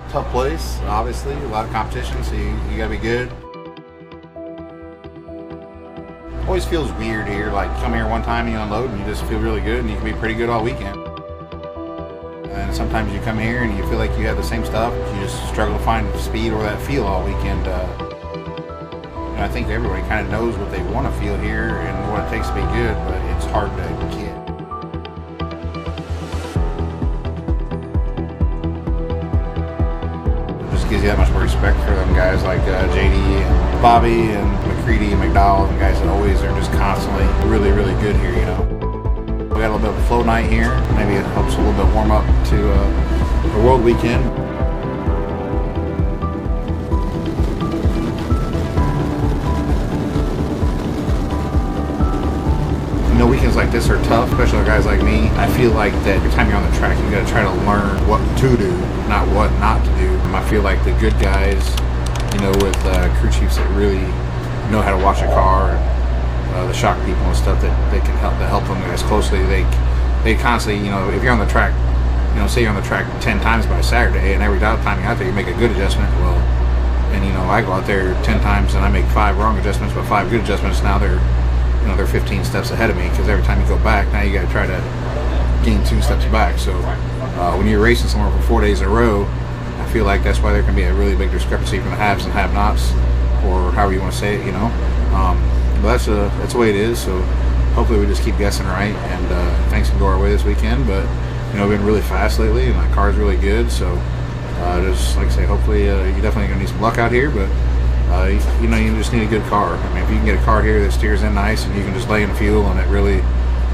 Tough place, obviously, a lot of competition, so you gotta be good. Always feels weird here, like come here one time and you unload and you just feel really good and you can be pretty good all weekend. And sometimes you come here and you feel like you have the same stuff, but you just struggle to find speed or that feel all weekend. I think everybody kind of knows what they want to feel here and what it takes to be good, but it's hard to get. It just gives you that much more respect for them guys like JD and Bobby and McCready and McDowell, and guys that always are just constantly really, really good here, you know. We got a little bit of a flow night here. Maybe it helps a little bit warm up to the World Weekend. You know, weekends like this are tough, especially for guys like me. I feel like that every time you're on the track, you got to try to learn what to do, not what not to do. I feel like the good guys, you know, with crew chiefs that really know how to wash a car, and the shock people and stuff that they can help them guys closely. They constantly, you know, if you're on the track, you know, say you're on the track 10 times by Saturday, and every time you're out there, you make a good adjustment. Well, and you know, I go out there 10 times and I make 5 wrong adjustments, but 5 good adjustments. Now they're 15 steps ahead of me, because every time you go back, now you got to try to gain 2 steps back. So when you're racing somewhere for 4 days in a row, I feel like that's why there can be a really big discrepancy from the haves and have-nots, or however you want to say it, you know. But that's the way it is. So hopefully we just keep guessing right, and things can go our way this weekend. But you know, we've been really fast lately, and my car's really good. So just like I say, hopefully you're definitely gonna need some luck out here, but. You know, you just need a good car. I mean, if you can get a car here that steers in nice and you can just lay in fuel and it really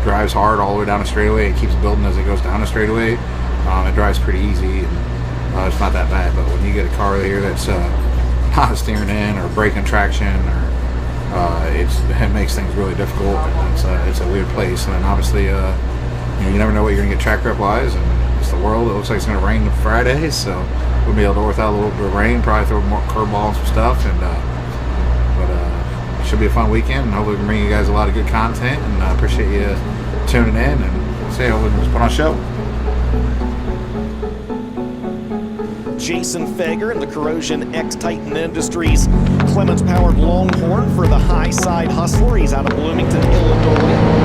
drives hard all the way down the straightaway, it keeps building as it goes down the straightaway, it drives pretty easy, and it's not that bad. But when you get a car here that's not steering in or braking traction, or it makes things really difficult, and it's a weird place. And then obviously, you know, you never know what you're gonna get track rep wise, and it's the world. It looks like it's gonna rain Friday, so we'll be able to work out a little bit of rain, probably throw more curveball and some stuff, and but it should be a fun weekend, and hopefully we can bring you guys a lot of good content, and I appreciate you tuning in, and say hopefully we can put on a show. Jason Fager and the CorrosionX Titan Industries. Clemens powered Longhorn for the high side hustler. He's out of Bloomington, Illinois.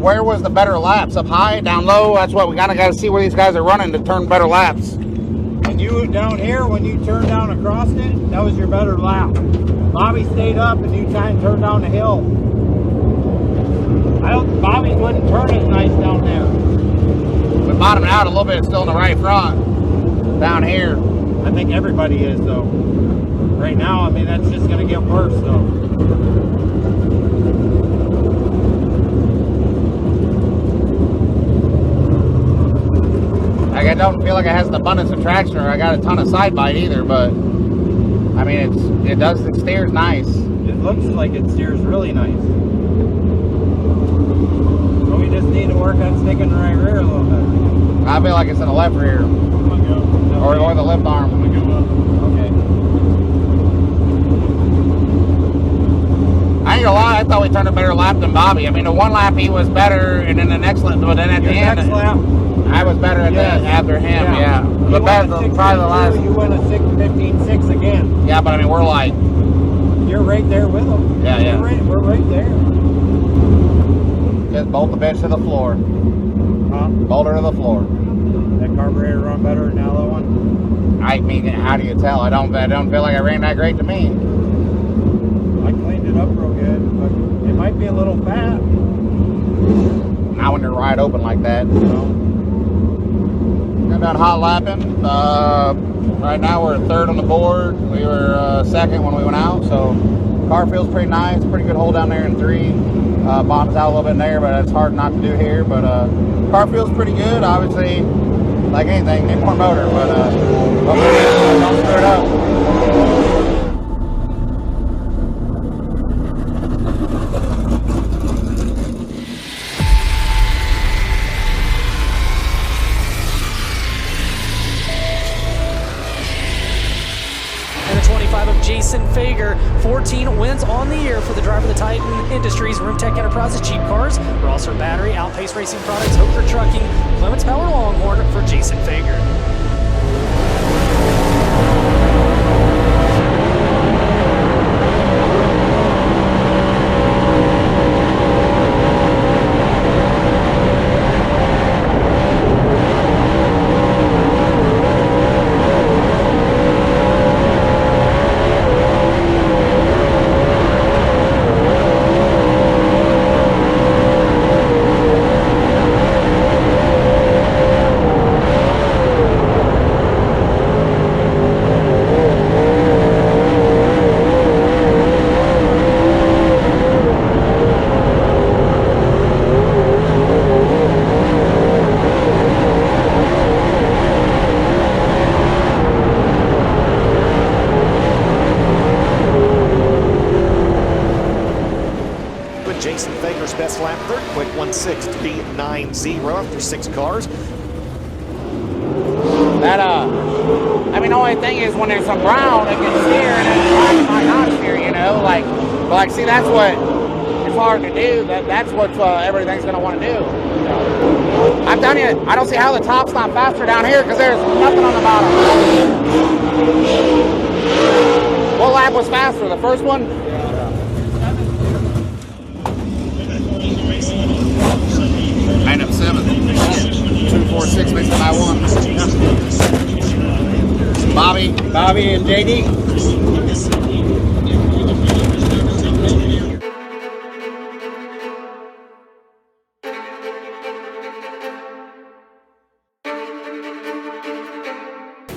Where was the better laps? Up high, down low? That's what we got to see where these guys are running to turn better laps. And you down here, when you turned down across it, that was your better lap. Bobby stayed up and you kind of turned down the hill. Bobby's wouldn't turn as nice down there. We bottomed out a little bit, still in the right front. Down here. I think everybody is, though. Right now, I mean, that's just going to get worse, though. I don't feel like it has an abundance of traction, or I got a ton of side bite either, but I mean, it steers nice. It looks like it steers really nice. So we just need to work on sticking the right rear a little bit. I feel like it's in the left rear. Or the left arm. Okay. I ain't gonna lie, I thought we turned a better lap than Bobby. I mean, the one lap he was better, and then the next lap, but then at the end, next lap, I was better at that after him, yeah. But better probably the last. You went a 15.6 again. Yeah, but I mean, we're like. You're right there with them. Yeah, yeah. We're right there. Just bolt the bitch to the floor. Huh? Bolt her to the floor. That carburetor run better than the other one? I mean, how do you tell? I don't feel like I ran that great to me. I cleaned it up real good, but it might might be a little fat. Not when you're wide open like that, you know. Got done hot lapping. Right now we're third on the board. We were second when we went out, so car feels pretty nice. Pretty good hold down there in 3. Bottoms out a little bit in there, but it's hard not to do here. But car feels pretty good. Obviously, like anything, need more motor, but don't screw it up. Jason Fager, 14 wins on the year for the driver of the Titan Industries, Remtek Enterprises, Cheap Cars, Rosser Battery, Outpace Racing Products, Hoker Trucking, Clements Power Longhorn for Jason Fager. Jason Fager's best lap, third quick 1:60.90 after 6 cars. That I mean, the only thing is when there's some brown, it can steer and it might not steer, you know. But see, that's what it's hard to do. That's what everything's gonna want to do. I'm telling you, I don't see how the top's not faster down here because there's nothing on the bottom. What lap was faster? The first one? 9 up 7. 246 makes it by 1. Bobby and JD.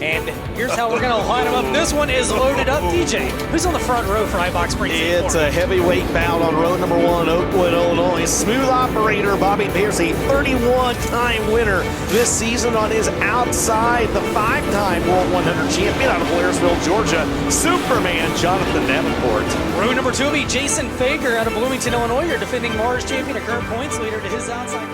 And here's how we're going to line them up. This one is loaded up. DJ, who's on the front row for iBox Springs? It's a heavyweight bout on road number 1, Oakwood, Illinois. Smooth operator Bobby Pierce, a 31-time winner this season on his outside. The 5-time World 100 champion out of Blairsville, Georgia, Superman Jonathan Davenport. Row number 2 will be Jason Fager out of Bloomington, Illinois. Your defending Mars champion, a current points leader to his outside.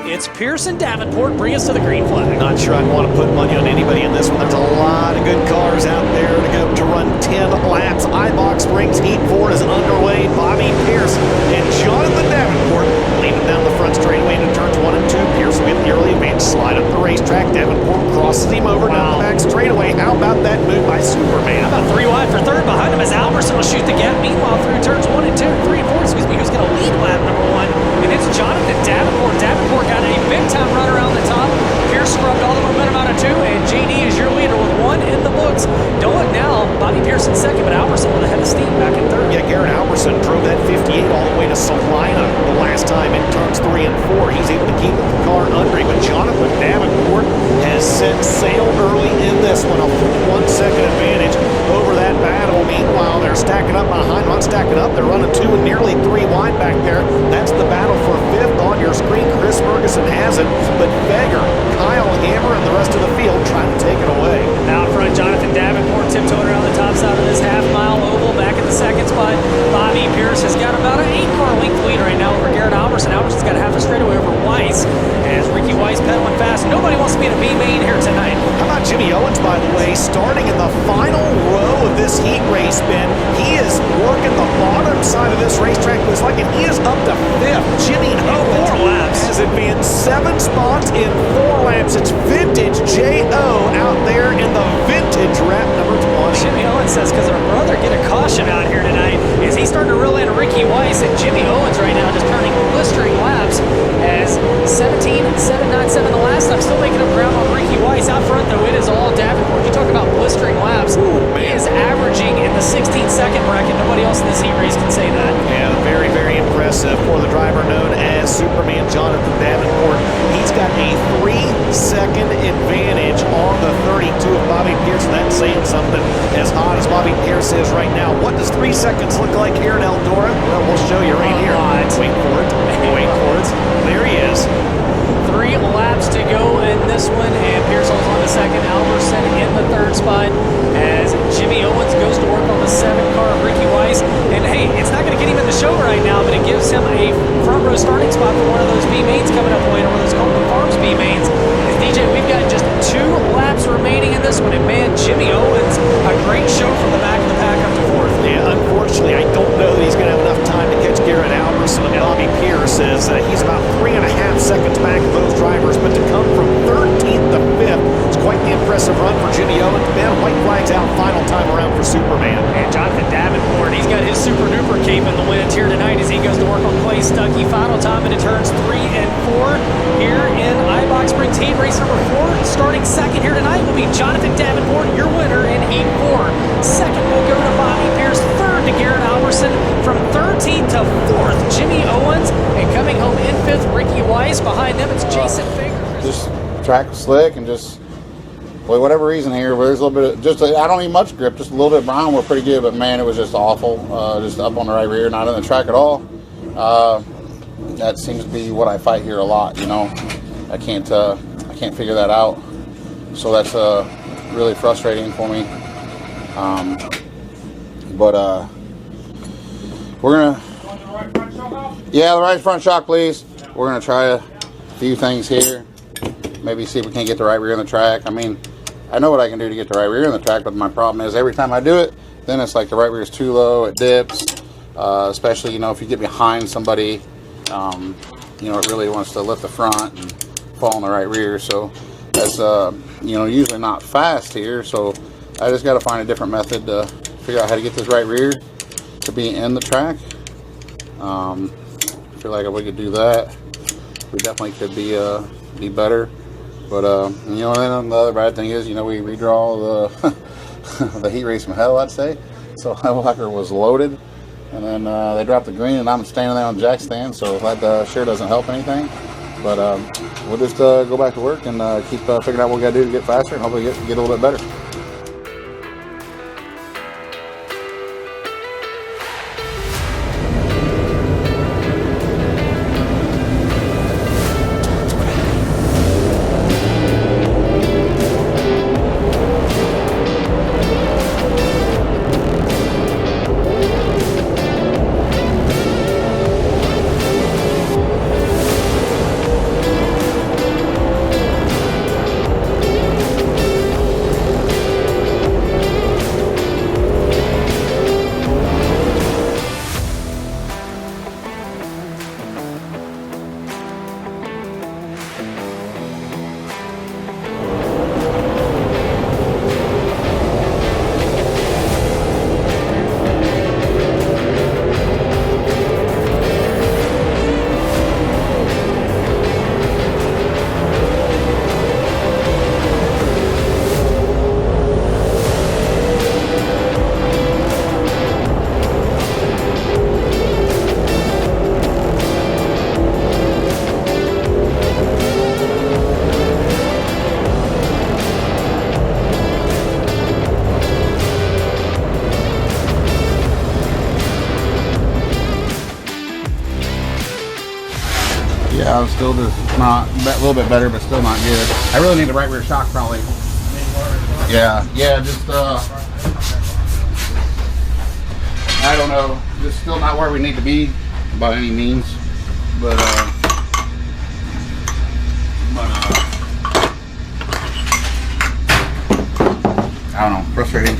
It's Pearson Davenport. Bring us to the green flag. Not sure I'd want to put money on anybody in this one. There's a lot of good cars out there to go to run 10 laps. iBox Springs Heat 4 is underway. Bobby Pierce and Jonathan Davenport leading down the front straightaway into turns 1 and 2. Pierce with the early advance slide up the racetrack. Davenport crosses him over down the back straightaway. How about that move by Superman? How about 3 wide for third? Behind him is Alberson will shoot the gap. Meanwhile, through turns 1 and 2, 3 and 4, who's going to lead lap number 1? And it's Jonathan Davenport. Davenport got a big-time run around the top. Pierce rubbed all the momentum out of 2, and JD is your leader with 1 in the books. Don't look now. Bobby Pearson second, but Alberson with a head of steam back in third. Yeah, Garrett Alberson drove that 58 all the way to Salina the last time in turns 3 and 4. He's able to keep the car under him, but Jonathan Davenport has set sail early in this one. A full 1 second advantage over that battle. Meanwhile, they're stacking up behind. Not stacking up, they're running 2 and nearly 3 wide back there. That's the battle for 5th on your screen. Chris Ferguson has it, but Fager, Kyle Hammer, and the rest of the field trying to take it away. Out front, Jonathan Davenport tiptoeing around the top side of this half-mile oval. Back in the second spot, Bobby Pierce has got about an 8-car length lead right now over Garrett Alberson. Alberson's got a half a straightaway over Weiss. As Ricky Weiss pedaling fast. Nobody wants to be in a B-main here tonight. How about Jimmy Owens, by the way, starting in the final row of this heat race, Ben. He is working the bottom side of this racetrack. Looks like he is up to 5th. Jimmy Owens 4 laps. has advanced 7 spots in 4 laps. It's vintage J.O. out there in the vintage wrap number 20. Jimmy Owens says, because our brother get a caution out here tonight, is he starting to reel in Ricky Weiss, and Jimmy Owens right now just turning blistering laps as 17.797 the last time, still making up ground on Ricky Weiss. Out front, though, it is all Davenport. You talk about blistering laps. He is averaging in the 16-second bracket. Nobody else in this heat race can say that. Yeah, very impressive for the driver known as Superman Jonathan Davenport. He's got a 3-second advantage on the 32 of Bobby Pierce. That's saying something. As hot as Bobby Pierce is right now, what does 3 seconds look like here in Eldora? Well, we'll show you right here. Wait for it. Wait for it. There he is. 3 laps to go in this one, and Pearsall's on the second. Alberson in the third spot as Jimmy Owens goes to work on the 7 car of Ricky Weiss. And hey, it's not going to get him in the show right now, but it gives him a front row starting spot for one of those B mains coming up later, one of those Coleman Farms B mains. And DJ, we've got just 2 laps remaining in this one, and man, Jimmy Owens, a great show from the back of the pack up to 4th. Yeah, unfortunately, I don't know that he's going to have enough time to catch Garrett Alberson and Bobby Pierce, as he's about 3.5 seconds back of those drivers, but to come from 13th to 5th is quite the impressive run for Jimmy Owens. Man, white flags out final time around for Superman. And Jonathan Davenport, he's got his super duper cape in the wins here tonight as he goes to work on Clay Stuckey. Final time into turns 3 and 4 here in iBox Springs Heat Race number 4. Starting second here tonight will be Jonathan Davenport, your winner in Heat 4. Second will go to Bobby Pierce. Third to Garrett Alberson. From 13th to 4th, Jimmy Owens. And coming home in 5th, Ricky Weiss. Behind them, it's Jason Finger. Just track was slick and just, for whatever reason here, there's a little bit of, just, I don't need much grip, just a little bit brown. We're pretty good, but man, it was just awful. Just up on the right rear, not in the track at all. That seems to be what I fight here a lot, you know. I can't figure that out. So that's really frustrating for me. But we're gonna, yeah, the right front shock, please. We're gonna try a few things here. Maybe see if we can't get the right rear in the track. I mean, I know what I can do to get the right rear in the track, but my problem is every time I do it, then it's like the right rear is too low, it dips. Especially, you know, if you get behind somebody, you know, it really wants to lift the front and fall on the right rear. So that's, you know, usually not fast here. So I just got to find a different method to figure out how to get this right rear to be in the track. I feel like if we could do that, we definitely could be better. But you know, then the other bad thing is, you know, we redraw the the heat race from hell, I'd say. So Hoker was loaded, and then they dropped the green, and I'm standing there on the jack stand, so that sure doesn't help anything. But we'll just go back to work and keep figuring out what we got to do to get faster and hopefully get a little bit better. Yeah, it's still just not, a little bit better, but still not good. I really need the right rear shock probably. Yeah, just, I don't know, just still not where we need to be by any means, but I don't know, frustrating.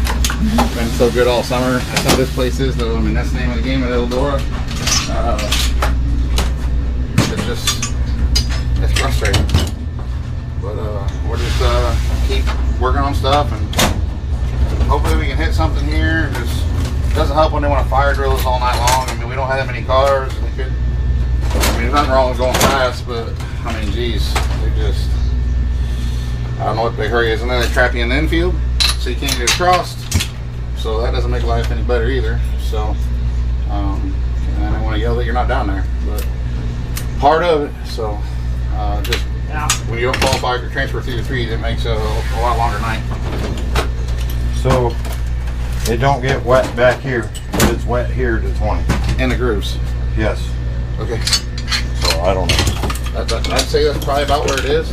Been so good all summer. That's how this place is, though. I mean, that's the name of the game at Eldora. It's frustrating, but we're just keep working on stuff, and hopefully we can hit something here. It just doesn't help when they want to fire drill us all night long. I mean, we don't have that many cars. We could, I mean, there's nothing wrong with going fast, but I mean, geez, they just, I don't know what the big hurry is. And then they trap you in the infield, so you can't get across. So that doesn't make life any better either. So and then want to yell that you're not down there, but part of it. So just when you don't qualify for transfer through the 3s, it makes a lot longer night. So it don't get wet back here, but it's wet here to 20. In the grooves. Yes. Okay. So I don't know. I'd say that's probably about where it is.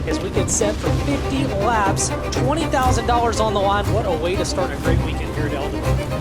As we get set for 50 laps, $20,000 on the line. What a way to start a great weekend here at Eldora.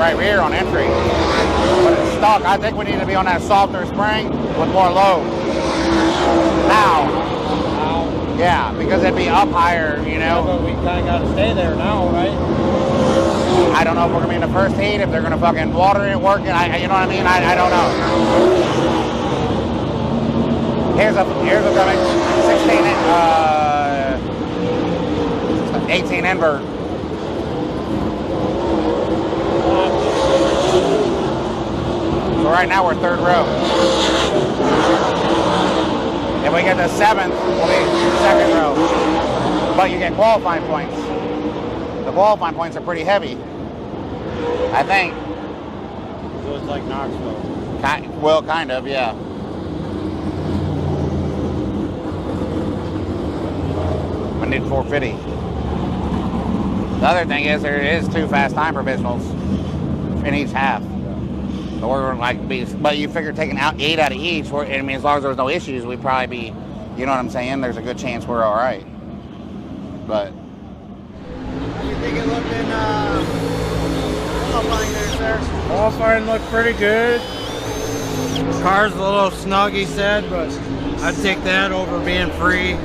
right rear on entry. But it's stuck. I think we need to be on that softer spring with more load. Now. Yeah, because it'd be up higher, you know. Yeah, but we kind of got to stay there now, right? I don't know if we're going to be in the first heat, if they're going to fucking water it, work it. You know what I mean? I don't know. Here's a coming 18 invert. So right now we're third row. If we get the 7th, we'll be second row. But you get qualifying points. The qualifying points are pretty heavy, I think. So it's like Knoxville. Well, kind of, yeah. I need 450. The other thing is there is 2 fast time provisionals in each half. So we're like, but you figure taking out 8 out of each, I mean, as long as there was no issues, we'd probably be, you know what I'm saying? There's a good chance we're all right. But. You think it looked in qualifying there, sir? Qualifying looked pretty good. The car's a little snug, he said, but I'd take that over being free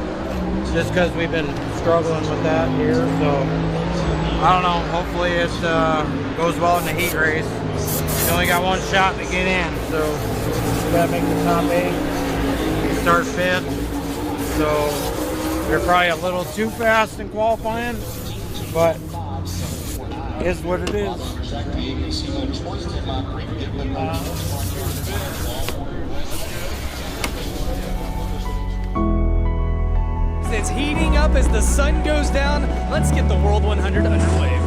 just because we've been struggling with that here. So, I don't know. Hopefully it goes well in the heat race. We only got 1 shot to get in, so we gotta make the top 8. We start 5th, so we're probably a little too fast in qualifying, but it is what it is. It's heating up as the sun goes down. Let's get the World 100 underway.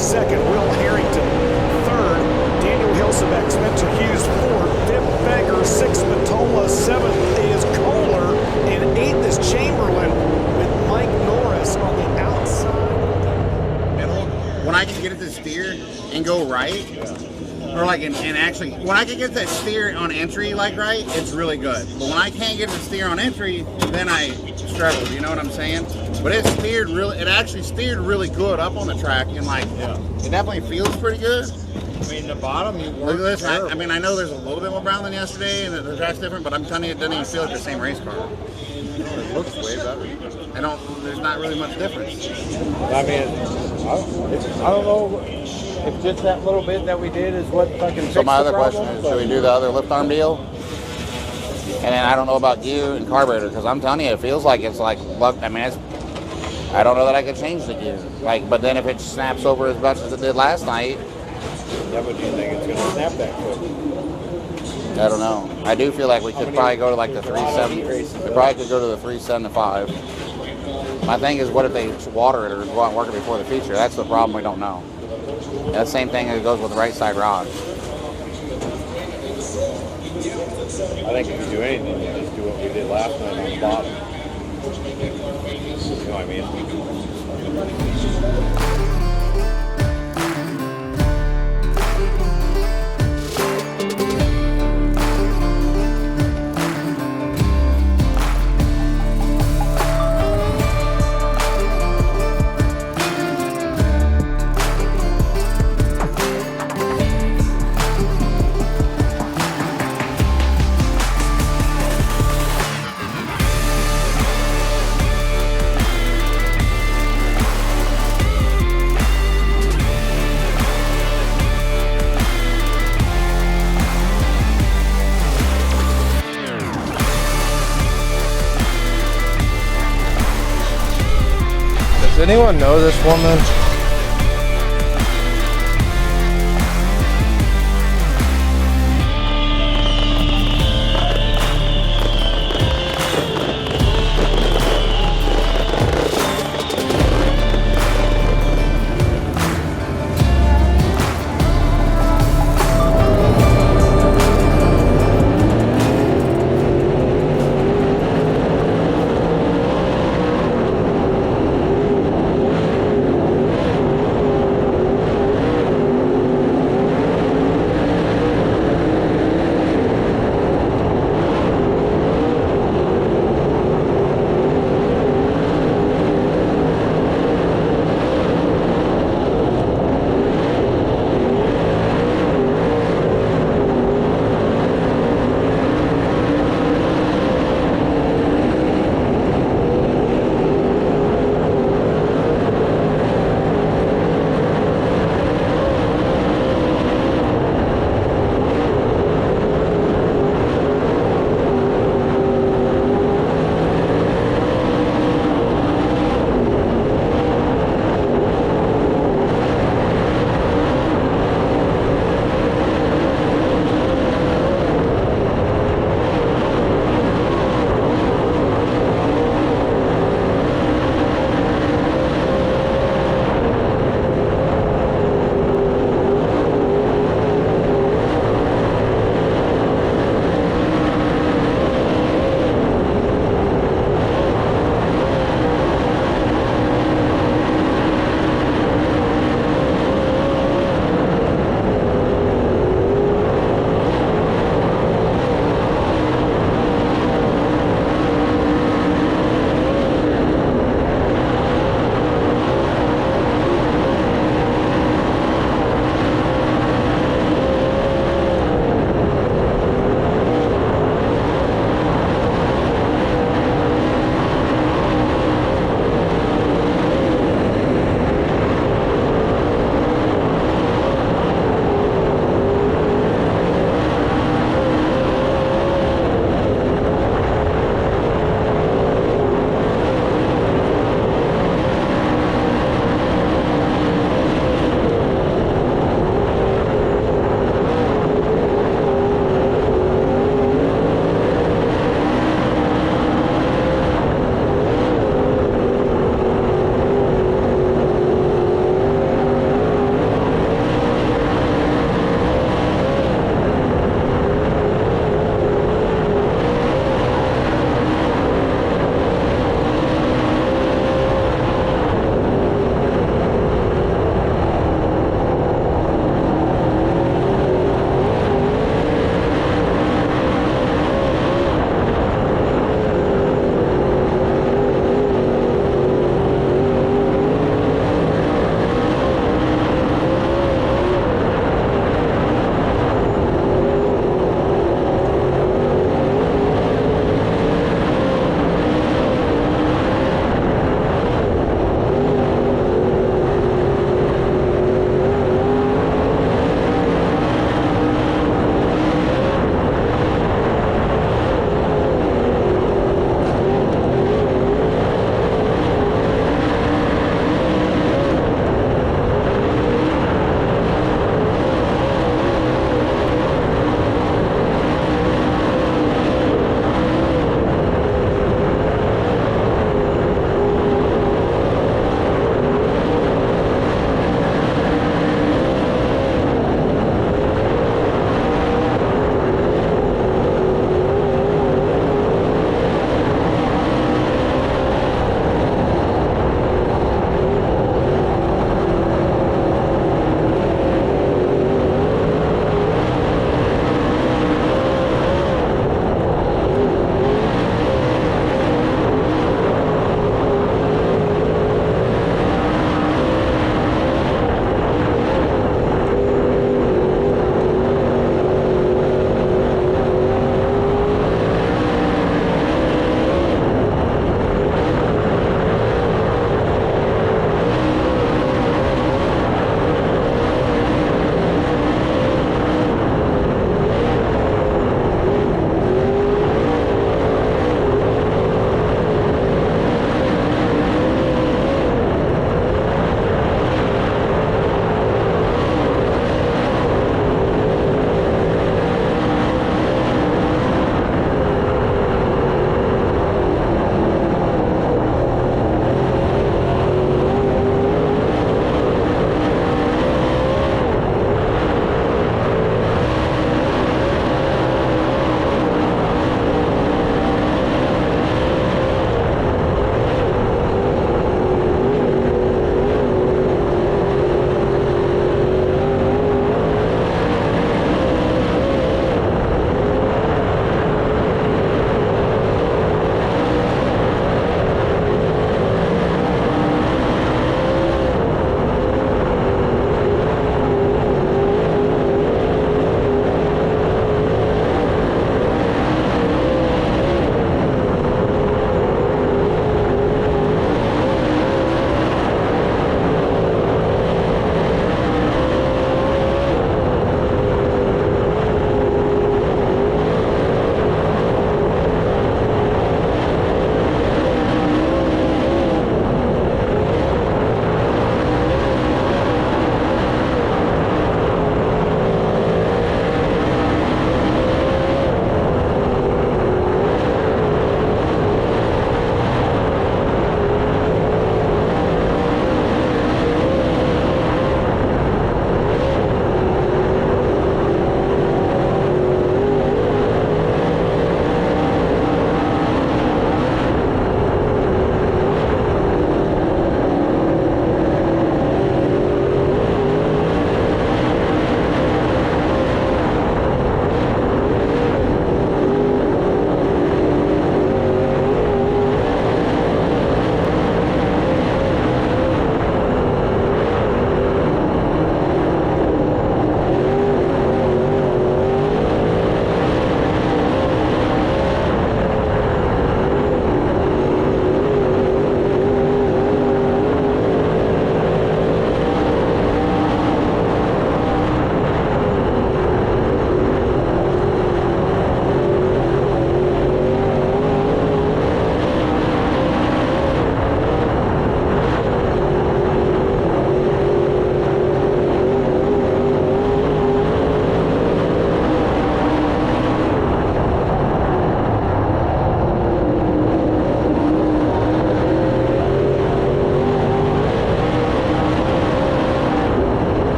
second, Will Harrington third, Daniel Hilsebeck, Spencer Hughes fourth, fifth Beggar, sixth Matola, seventh is Kohler, and eighth is Chamberlain with Mike Norris on the outside. When I can get it to steer and go right, or like, and actually, when I can get that steer on entry like right, it's really good. But when I can't get the steer on entry, then I struggle. You know what I'm saying? But it actually steered really good up on the track, and like, it definitely feels pretty good. I mean, the bottom, you Look at this. I mean, I know there's a little bit more brown than yesterday, and the track's different, but I'm telling you, it doesn't even feel like the same race car. It looks way better. There's not really much difference. I mean, I don't know if just that little bit that we did is what fucking. So my other question is, should we do the other lift arm deal? And then I don't know about gear and carburetor, because I'm telling you, it feels like it's like, look, I mean, I don't know that I could change the gear. Like, but then if it snaps over as much as it did last night, Yeah, but do you think it's going to snap that quick? I don't know. I do feel like we could probably go to like the 3.7. We probably could go to the 3.75. My thing is, what if they water it or go out and work it before the feature? That's the problem. We don't know. And the same thing that goes with the right side rods. I think if you do anything, you just do what we did last night on the bottom. You know what I mean? Does anyone know this woman?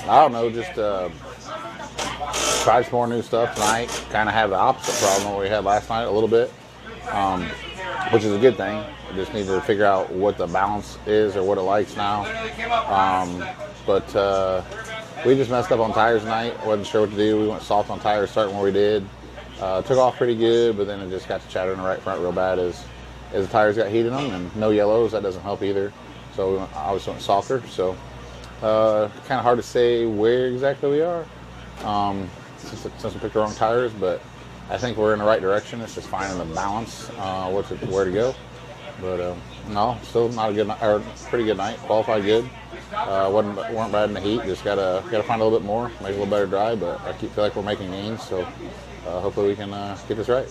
I don't know, just try some more new stuff tonight. Kind of have the opposite problem we had last night a little bit, which is a good thing. We just need to figure out what the balance is or what it likes now. But we just messed up on tires tonight. Wasn't sure what to do. We went soft on tires starting where we did. Took off pretty good, but then it just got to chatter in the right front real bad as the tires got heat in them, and no yellows. That doesn't help either. So we obviously went softer. So kind of hard to say where exactly we are since we picked the wrong tires, but I think we're in the right direction. It's just finding the balance, where to go. But no, still not a good night, or pretty good night. Qualified good. weren't bad in the heat. Just gotta find a little bit more, make it a little better dry. But I feel like we're making gains, so hopefully we can get this right.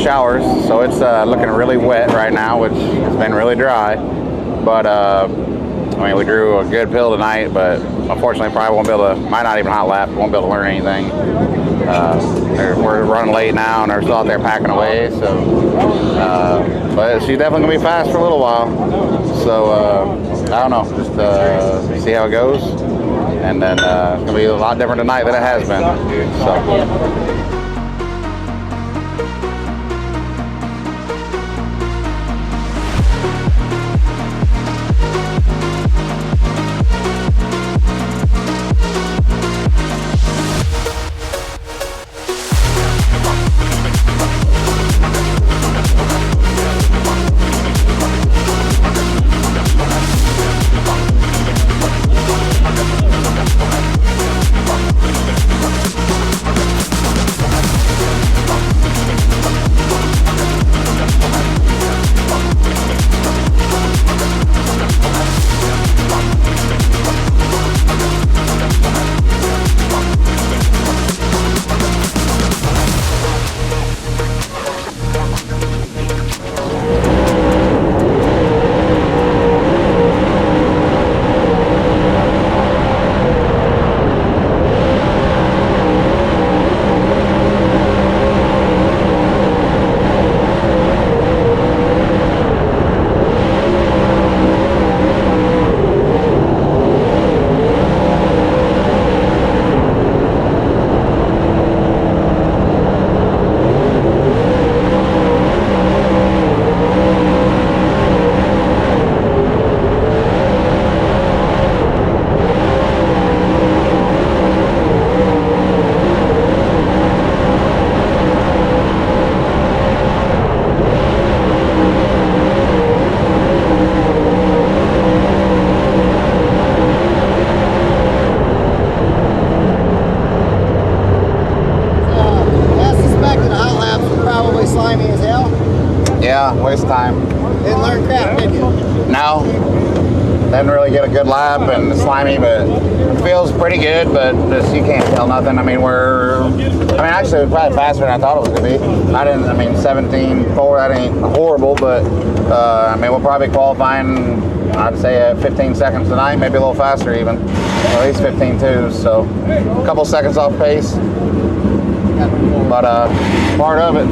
Showers, so it's looking really wet right now, which has been really dry. But I mean, we drew a good pill tonight, but unfortunately, probably won't be able to. Might not even hot lap. Won't be able to learn anything. We're running late now, and they're still out there packing away. So, but she's definitely gonna be fast for a little while. So I don't know. Just see how it goes, and then it's gonna be a lot different tonight than it has been. So. Waste time. Didn't learn crap, did you? No. Didn't really get a good lap and it's slimy, but it feels pretty good, but just, you can't tell nothing. I mean, actually it was probably faster than I thought it was going to be. 17.4, that ain't horrible, but I mean, we'll probably qualifying, I'd say at 15 seconds tonight, maybe a little faster even, or at least 15.2, so a couple seconds off pace, but part of it.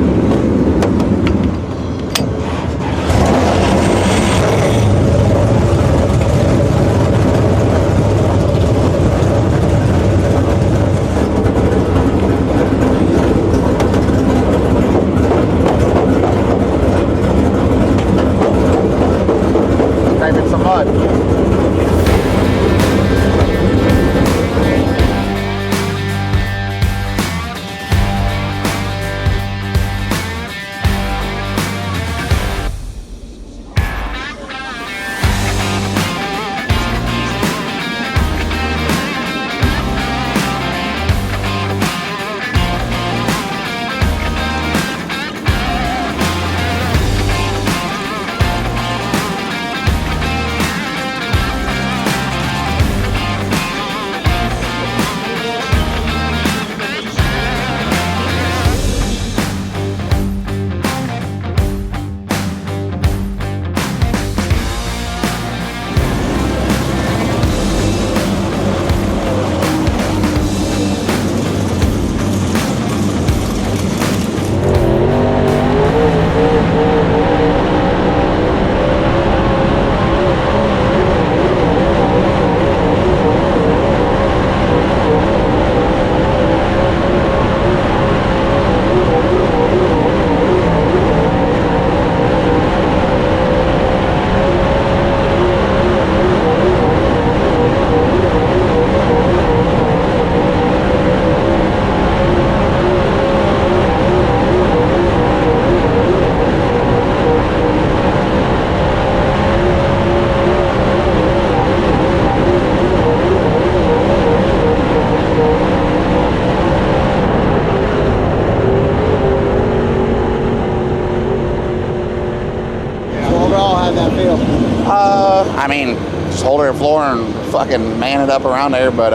Just hold her floor and fucking man it up around there, but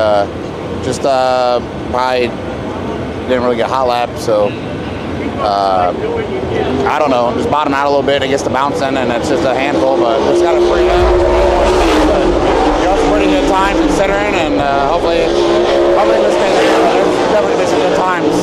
probably didn't really get hot lap, so I don't know, just bottom out a little bit, it gets to bouncing and it's just a handful, but it's got a free up. Pretty good time considering, and hopefully this thing, there's definitely gonna be some good times.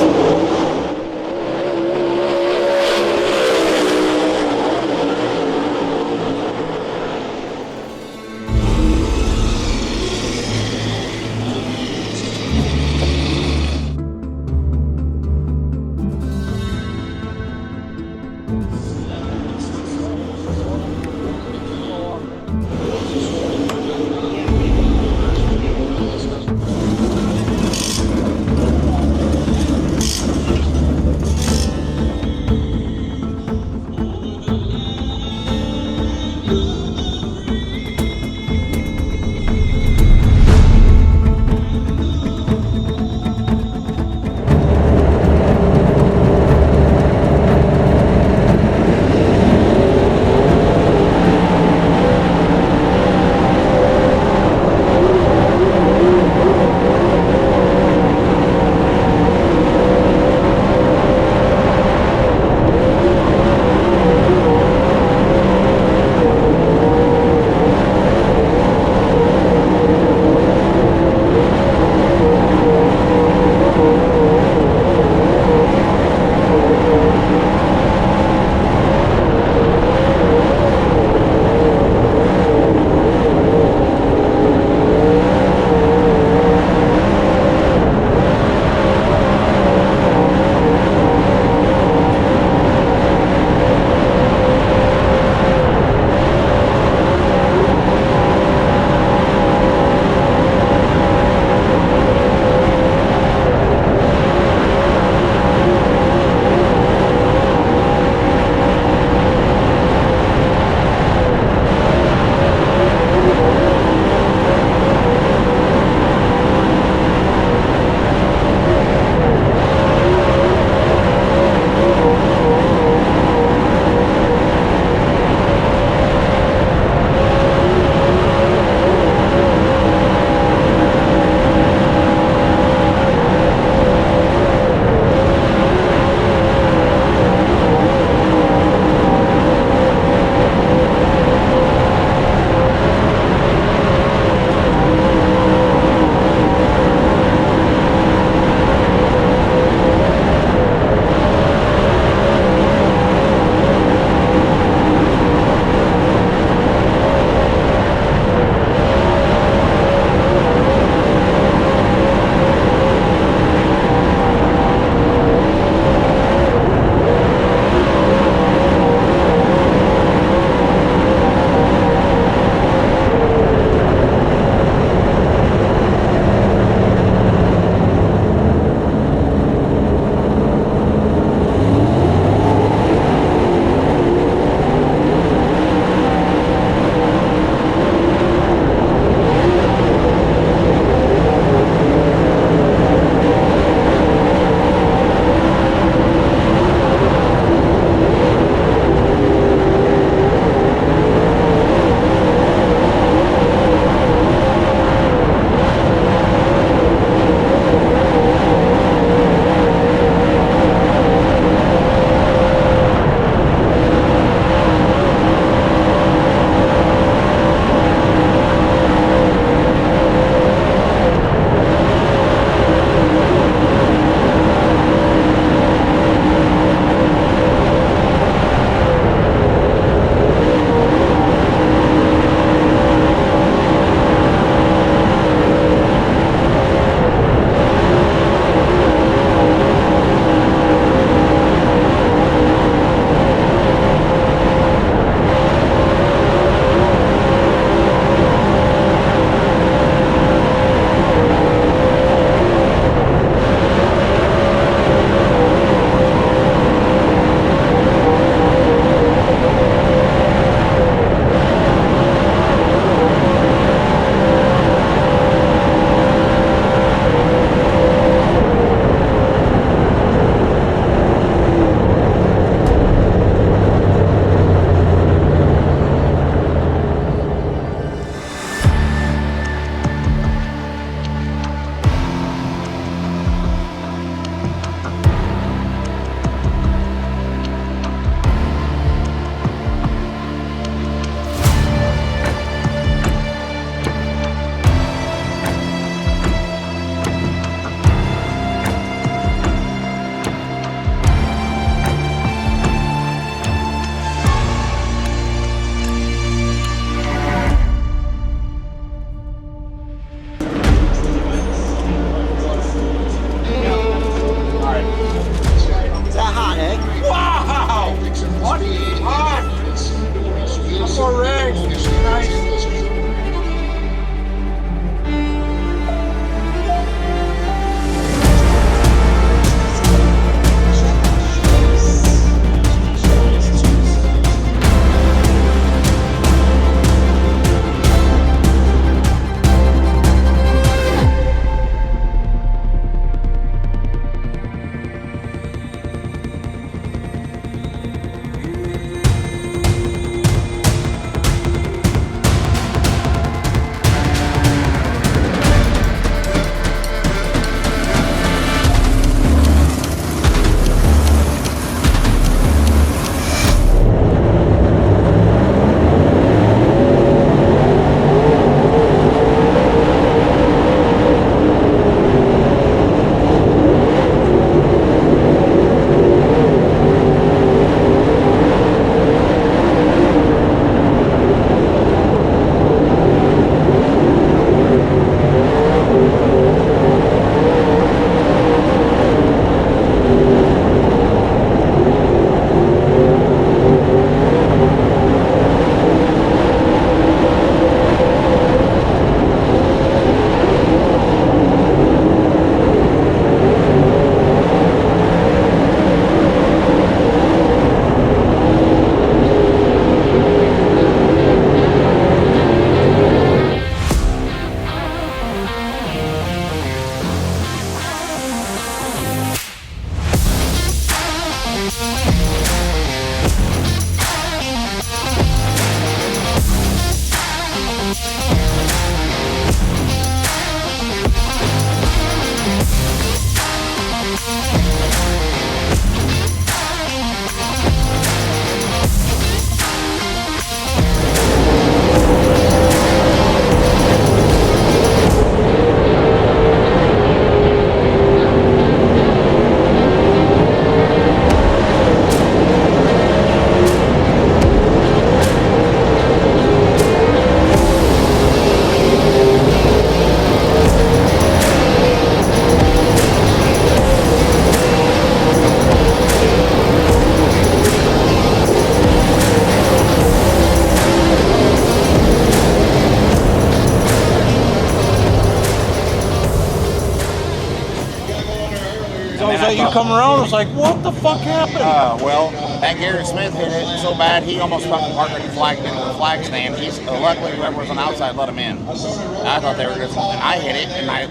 you come around, it's like, what the fuck happened? Well, that Garrett Smith hit it so bad he almost fucking parked the flag into the flag stand. He's luckily whoever was on the outside let him in. And I thought they were just, and I hit it, and I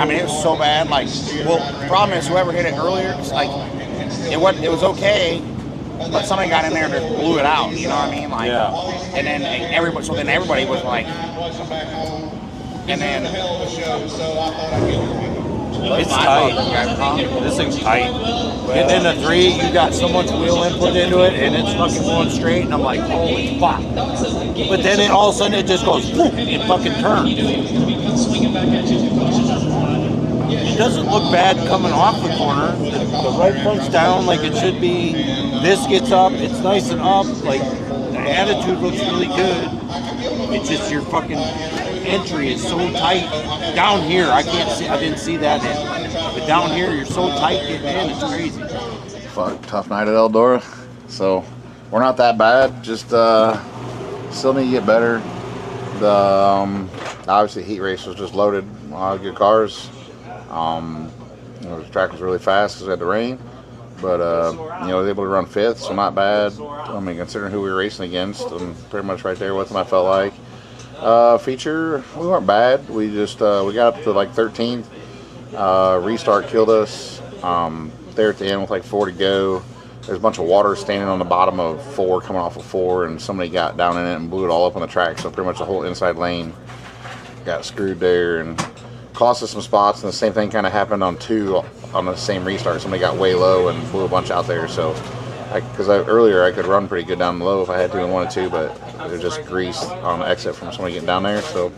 mean it was so bad. Like, well, the problem is whoever hit it earlier, it's like it was okay, but somebody got in there and just blew it out. You know what I mean? Like, Yeah. And then everybody was like, and then. It's tight. This thing's tight. And then the 3, you got so much wheel input into it, and it's fucking going straight, and I'm like, holy fuck. But then all of a sudden it just goes, whoop, it fucking turns. It doesn't look bad coming off the corner. The right front's down like it should be. This gets up, it's nice and up. Like, the attitude looks really good. It's just your fucking entry is so tight. Down here, I didn't see that in. But down here, you're so tight getting in, it's crazy. Fuck, tough night at Eldora. So we're not that bad. Just still need to get better. The obviously heat race was just loaded. A lot of good cars. The track was really fast because it had the rain. But I was able to run 5th, so not bad. I mean, considering who we were racing against, I'm pretty much right there with them. I felt like. Feature, we weren't bad. We just we got up to like 13th. Restart killed us. There at the end with like 4 to go. There's a bunch of water standing on the bottom of 4, coming off of 4, and somebody got down in it and blew it all up on the track. So pretty much the whole inside lane got screwed there and cost us some spots. And the same thing kind of happened on 2 on the same restart. Somebody got way low and blew a bunch out there. So because earlier I could run pretty good down low if I had to and wanted to, but it was just grease on the exit from somebody getting down there. So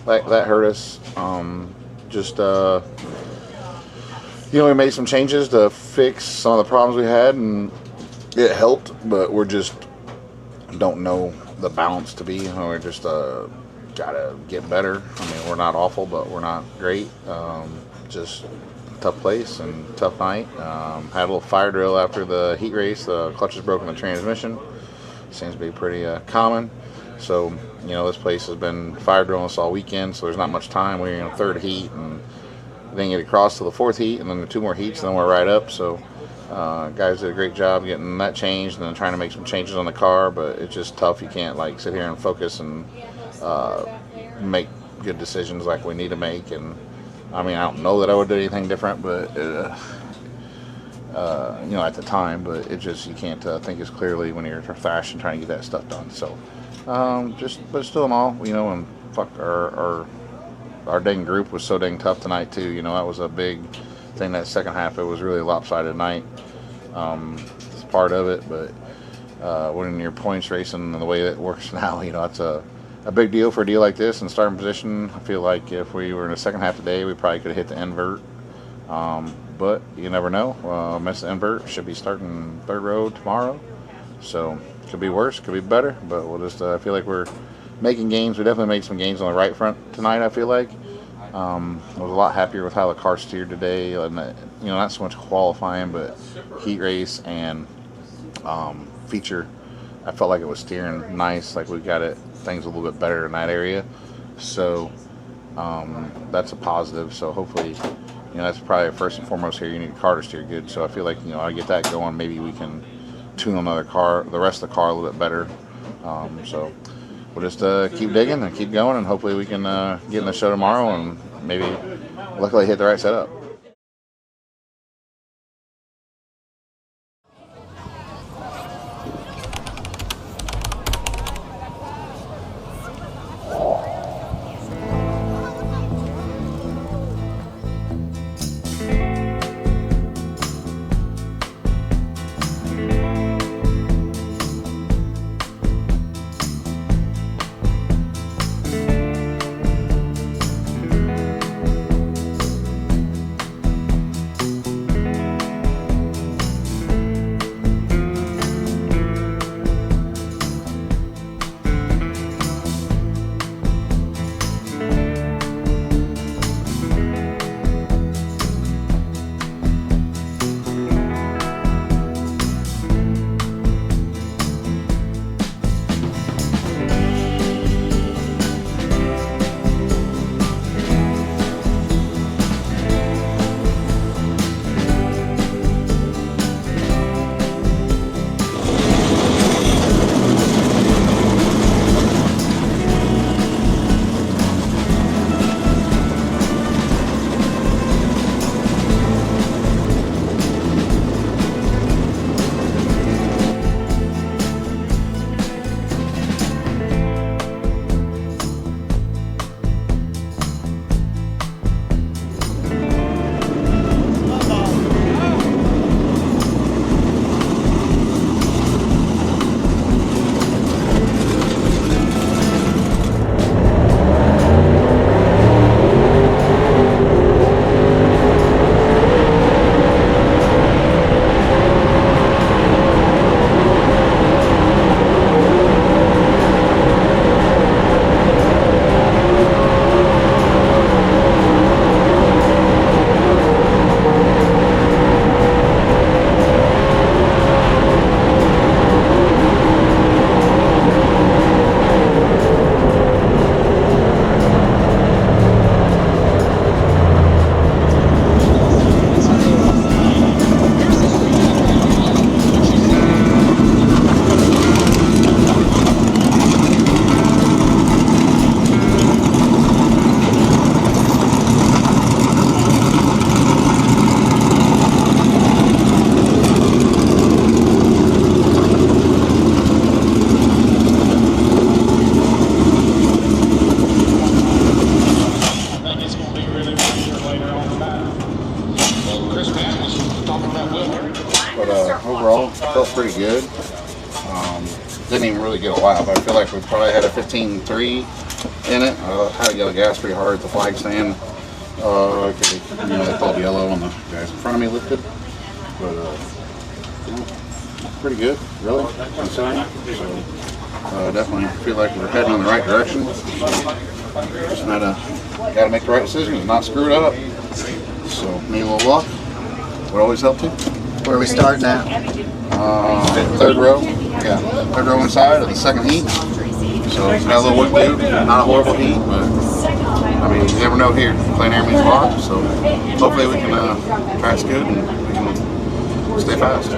that hurt us. We made some changes to fix some of the problems we had, and it helped, but we're just don't know the balance to be. We're just gotta get better. I mean, we're not awful, but we're not great. Just tough place and tough night. Had a little fire drill after the heat race. The clutch is broken in the transmission. Seems to be pretty common. So, this place has been fire drilling us all weekend, so there's not much time. We're in the 3rd heat and then get across to the 4th heat, and then the 2 more heats, and then we're right up. So guys did a great job getting that changed and then trying to make some changes on the car, but it's just tough. You can't like sit here and focus and make good decisions like we need to make. And I mean, I don't know that I would do anything different, but at the time, but it just, you can't think as clearly when you're fast and trying to get that stuff done. So but still in all, and fuck, our dang group was so dang tough tonight too. That was a big thing. That second half, it was really a lopsided night. It's part of it, but when you're points racing and the way that it works now, it's a big deal for a deal like this and starting position. I feel like if we were in the second half today, we probably could have hit the invert. But you never know. Miss the invert, should be starting 3rd row tomorrow. So could be worse, could be better, but we'll just I feel like we're making gains. We definitely made some gains on the right front tonight, I feel like. I was a lot happier with how the car steered today, and not so much qualifying, but heat race and feature. I felt like it was steering nice, like we got things a little bit better in that area. So that's a positive. So hopefully, that's probably first and foremost here. You need a car to steer good. So I feel like, I get that going. Maybe we can tune another car, the rest of the car a little bit better. So we'll just keep digging and keep going, and hopefully we can get in the show tomorrow and maybe luckily hit the right setup. overall, felt pretty good. Didn't even really get a lap. I feel like we probably had a 15.3 in it. Had to yellow gas pretty hard at the flag stand. Because they called yellow and the guys in front of me lifted. But pretty good, really. Considering. So definitely feel like we're heading in the right direction. Just gotta make the right decisions and not screw it up. So need a little luck. Would always help too. Where are we starting at? Third row. Yeah, third row inside of the second heat. So it's got a little work to do. Not a horrible heat, but I mean, you never know here. Plain air means hot, so hopefully we can try it's good and we can stay fast.